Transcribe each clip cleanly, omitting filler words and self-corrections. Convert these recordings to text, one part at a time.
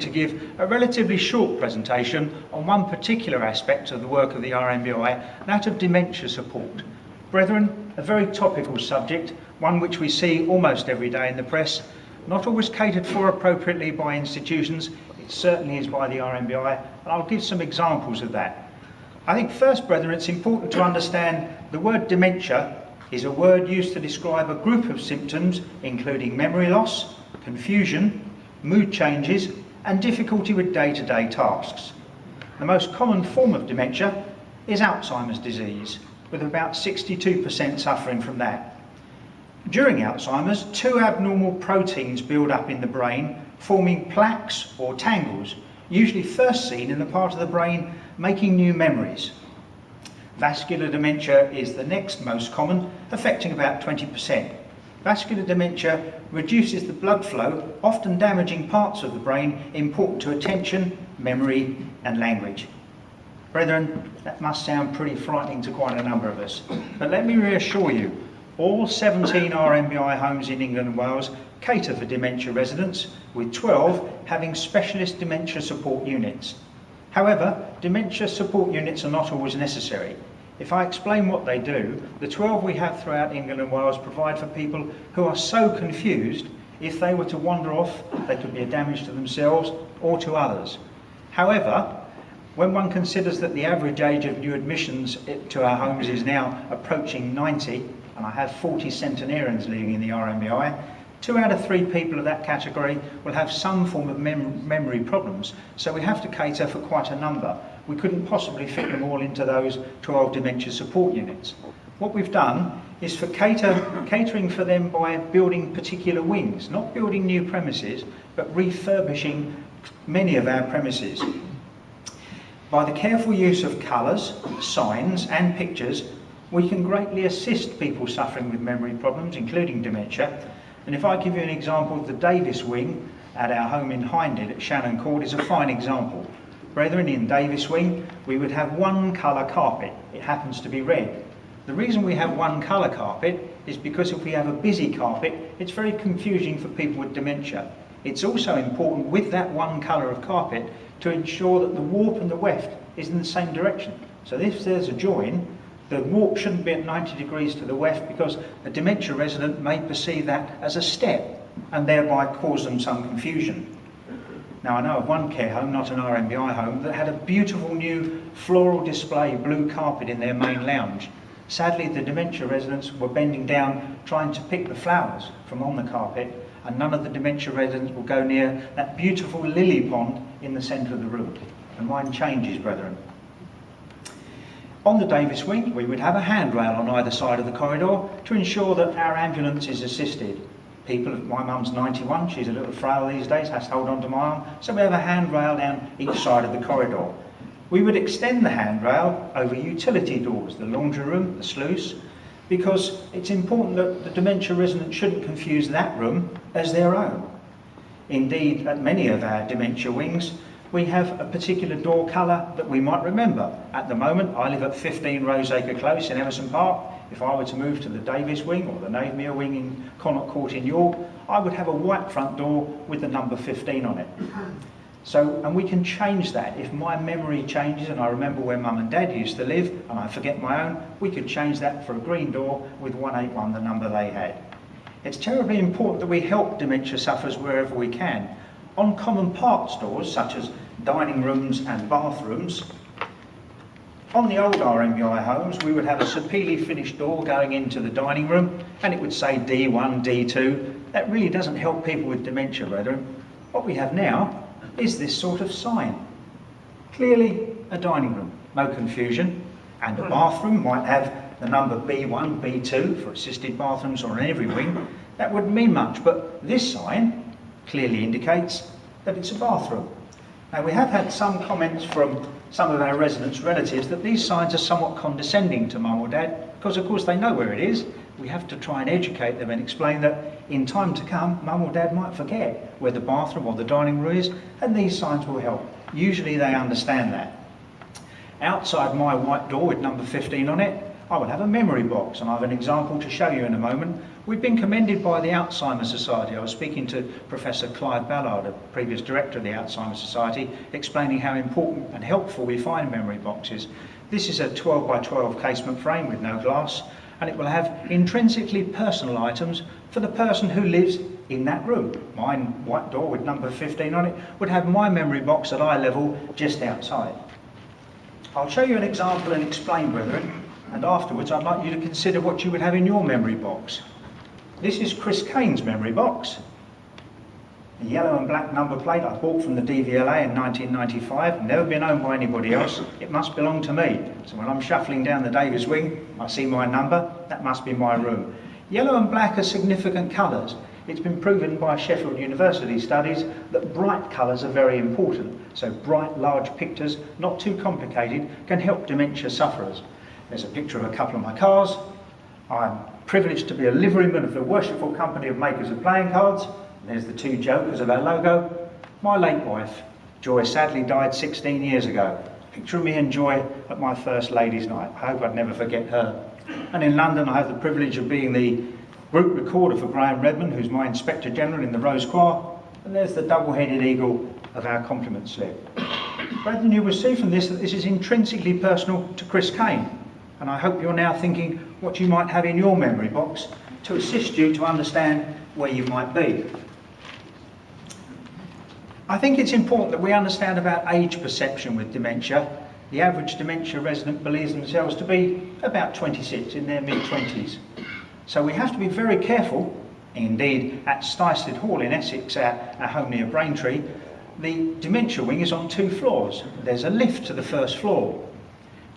to give a relatively short presentation on one particular aspect of the work of the RMBI, that of dementia support. Brethren, a very topical subject, one which we see almost every day in the press, not always catered for appropriately by institutions. It certainly is by the RMBI, and I'll give some examples of that. I think first, brethren, it's important to understand the word dementia is a word used to describe a group of symptoms including memory loss, confusion, mood changes and difficulty with day-to-day tasks. The most common form of dementia is Alzheimer's disease, with about 62% suffering from that. During Alzheimer's, two abnormal proteins build up in the brain, forming plaques or tangles, usually first seen in the part of the brain making new memories. Vascular dementia is the next most common, affecting about 20%. Vascular dementia reduces the blood flow, often damaging parts of the brain important to attention, memory and language. Brethren, that must sound pretty frightening to quite a number of us, but let me reassure you, all 17 RMBI homes in England and Wales cater for dementia residents, with 12 having specialist dementia support units. However, dementia support units are not always necessary. If I explain what they do, the 12 we have throughout England and Wales provide for people who are so confused, if they were to wander off, they could be a damage to themselves or to others. However, when one considers that the average age of new admissions to our homes is now approaching 90, and I have 40 centenarians living in the RMBI, 2 out of 3 people of that category will have some form of memory problems, so we have to cater for quite a number. We couldn't possibly fit them all into those 12 dementia support units. What we've done is for catering for them by building particular wings, not building new premises, but refurbishing many of our premises. By the careful use of colours, signs and pictures, we can greatly assist people suffering with memory problems, including dementia. And if I give you an example, the Davis wing at our home in Hindhead at Shannon Court is a fine example. Brethren, in Davis wing, we would have one colour carpet. It happens to be red. The reason we have one colour carpet is because if we have a busy carpet, it's very confusing for people with dementia. It's also important with that one colour of carpet to ensure that the warp and the weft is in the same direction. So if there's a join, the warp shouldn't be at 90 degrees to the weft, because a dementia resident may perceive that as a step and thereby cause them some confusion. Now, I know of one care home, not an RMBI home, that had a beautiful new floral display blue carpet in their main lounge. Sadly, the dementia residents were bending down trying to pick the flowers from on the carpet, and none of the dementia residents will go near that beautiful lily pond in the centre of the room. And mine changes, brethren. On the Davis wing, we would have a handrail on either side of the corridor to ensure that our ambulance is assisted. My mum's 91, she's a little frail these days, has to hold on to my arm, so we have a handrail down each side of the corridor. We would extend the handrail over utility doors, the laundry room, the sluice, because it's important that the dementia resident shouldn't confuse that room as their own. Indeed, at many of our dementia wings, we have a particular door colour that we might remember. At the moment, I live at 15 Roseacre Close in Emerson Park. If I were to move to the Davis wing or the Knavemere wing in Connaught Court in York, I would have a white front door with the number 15 on it. And we can change that. If my memory changes and I remember where Mum and Dad used to live and I forget my own, we could change that for a green door with 181, the number they had. It's terribly important that we help dementia sufferers wherever we can. On common parts doors, such as dining rooms and bathrooms, on the old RMBI homes, we would have a superiorly finished door going into the dining room, and it would say D1, D2. That really doesn't help people with dementia, brethren. What we have now is this sort of sign. Clearly a dining room, no confusion, and a bathroom might have the number B1, B2 for assisted bathrooms or in every wing. That wouldn't mean much, but this sign clearly indicates that it's a bathroom. Now, we have had some comments from some of our residents' relatives that these signs are somewhat condescending to Mum or Dad, because of course they know where it is. We have to try and educate them and explain that in time to come, Mum or Dad might forget where the bathroom or the dining room is, and these signs will help. Usually they understand that. Outside my white door with number 15 on it, I will have a memory box, and I have an example to show you in a moment. We've been commended by the Alzheimer's Society. I was speaking to Professor Clive Ballard, a previous director of the Alzheimer's Society, explaining how important and helpful we find memory boxes. This is a 12 by 12 casement frame with no glass, and it will have intrinsically personal items for the person who lives in that room. Mine, white door with number 15 on it, would have my memory box at eye level just outside. I'll show you an example and explain, brethren, and afterwards I'd like you to consider what you would have in your memory box. This is Chris Caine's memory box. A yellow and black number plate I bought from the DVLA in 1995, never been owned by anybody else. It must belong to me. So when I'm shuffling down the Davis wing, I see my number, that must be my room. Yellow and black are significant colours. It's been proven by Sheffield University studies that bright colours are very important. So bright, large pictures, not too complicated, can help dementia sufferers. There's a picture of a couple of my cars. I'm privileged to be a liveryman of the Worshipful Company of Makers of Playing Cards. There's the two jokers of our logo. My late wife, Joy, sadly died 16 years ago. Picture of me and Joy at my first ladies' night. I hope I'd never forget her. And in London, I have the privilege of being the group recorder for Graham Redmond, who's my Inspector General in the Rose Choir. And there's the double-headed eagle of our compliment slip. Brethren, you will see from this that this is intrinsically personal to Chris Caine. And I hope you're now thinking what you might have in your memory box to assist you to understand where you might be. I think it's important that we understand about age perception with dementia. The average dementia resident believes themselves to be about 26, in their mid-20s. So we have to be very careful. Indeed, at Stystead Hall in Essex, our home near Braintree, the dementia wing is on 2 floors. There's a lift to the first floor.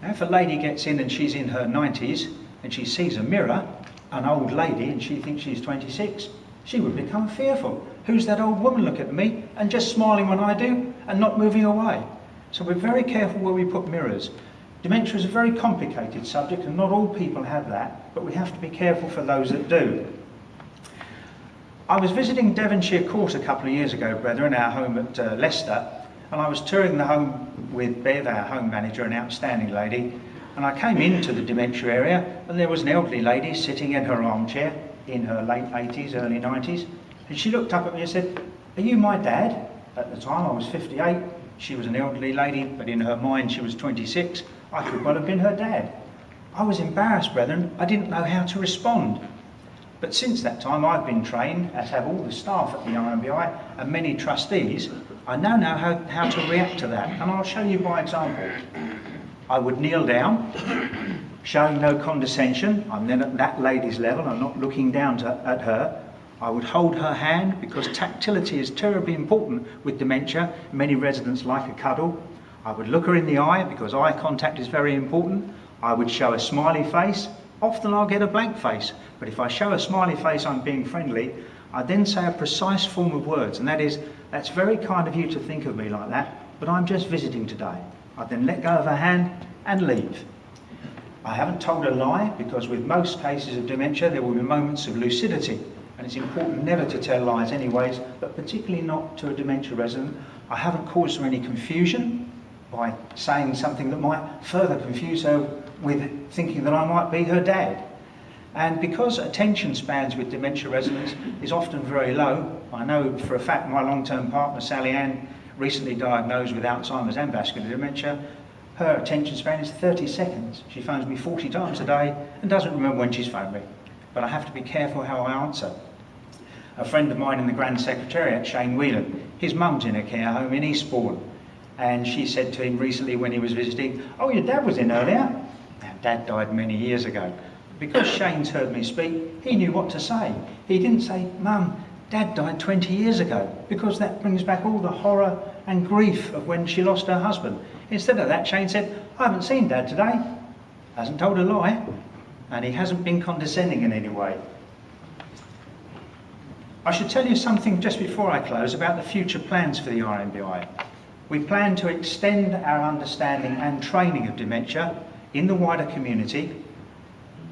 Now, if a lady gets in and she's in her 90s and she sees a mirror, an old lady, and she thinks she's 26, she would become fearful. Who's that old woman looking at me and just smiling when I do and not moving away? So we're very careful where we put mirrors. Dementia is a very complicated subject, and not all people have that, but we have to be careful for those that do. I was visiting Devonshire Court a couple of years ago, brethren, our home at Leicester, and I was touring the home with Bev, our home manager, an outstanding lady, and I came into the dementia area, and there was an elderly lady sitting in her armchair in her late 80s, early 90s, and she looked up at me and said, "Are you my dad?" At the time I was 58, she was an elderly lady, but in her mind she was 26. I could well have been her dad. I was embarrassed, brethren. I didn't know how to respond. But since that time I've been trained, as have all the staff at the RMBI and many trustees. I now know how to react to that, and I'll show you by example. I would kneel down, showing no condescension. I'm then at that lady's level, I'm not looking down at her. I would hold her hand, because tactility is terribly important with dementia. Many residents like a cuddle. I would look her in the eye, because eye contact is very important. I would show a smiley face. Often I'll get a blank face, but if I show a smiley face, I'm being friendly. I then say a precise form of words, and that is, "That's very kind of you to think of me like that, but I'm just visiting today." I then let go of her hand and leave. I haven't told a lie, because with most cases of dementia there will be moments of lucidity, and it's important never to tell lies anyways, but particularly not to a dementia resident. I haven't caused her any confusion by saying something that might further confuse her with thinking that I might be her dad. And because attention spans with dementia residents is often very low, I know for a fact my long-term partner Sally Ann, recently diagnosed with Alzheimer's and vascular dementia, her attention span is 30 seconds. She phones me 40 times a day and doesn't remember when she's phoned me. But I have to be careful how I answer. A friend of mine in the Grand Secretariat, Shane Whelan, his mum's in a care home in Eastbourne, and she said to him recently when he was visiting, "Oh, your dad was in earlier." Now, Dad died many years ago. Because Shane's heard me speak, he knew what to say. He didn't say, "Mum, Dad died 20 years ago," because that brings back all the horror and grief of when she lost her husband. Instead of that, Shane said, "I haven't seen Dad today." Hasn't told a lie, and he hasn't been condescending in any way. I should tell you something just before I close about the future plans for the RMBI. We plan to extend our understanding and training of dementia in the wider community.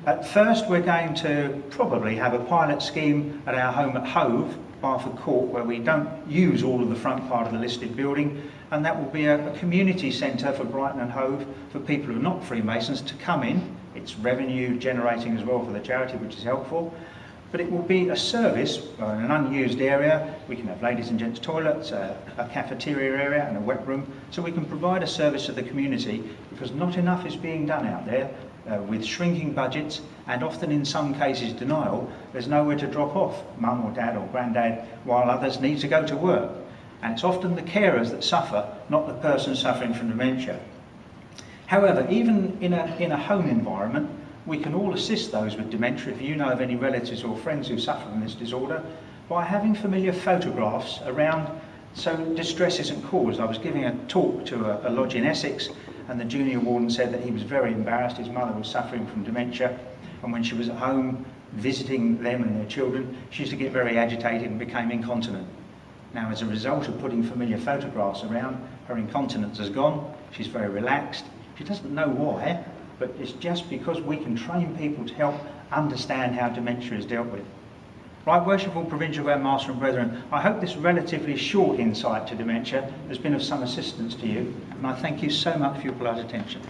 At first, we're going to probably have a pilot scheme at our home at Hove, Barford Court, where we don't use all of the front part of the listed building, and that will be a community centre for Brighton and Hove for people who are not Freemasons to come in It's revenue generating as well for the charity, which is helpful. But it will be a service in an unused area. We can have ladies and gents toilets, a cafeteria area and a wet room, so we can provide a service to the community, because not enough is being done out there. With shrinking budgets and often in some cases denial, there's nowhere to drop off mum or dad or granddad while others need to go to work. And it's often the carers that suffer, not the person suffering from dementia. However, even in a home environment, we can all assist those with dementia, if you know of any relatives or friends who suffer from this disorder, by having familiar photographs around so distress isn't caused. I was giving a talk to a lodge in Essex, and the junior warden said that he was very embarrassed. His mother was suffering from dementia, and when she was at home visiting them and their children, she used to get very agitated and became incontinent. Now, as a result of putting familiar photographs around, her incontinence has gone. She's very relaxed. She doesn't know why, but it's just because we can train people to help understand how dementia is dealt with. Right, Worshipful Provincial Grand Master and Brethren, I hope this relatively short insight to dementia has been of some assistance to you, and I thank you so much for your polite attention.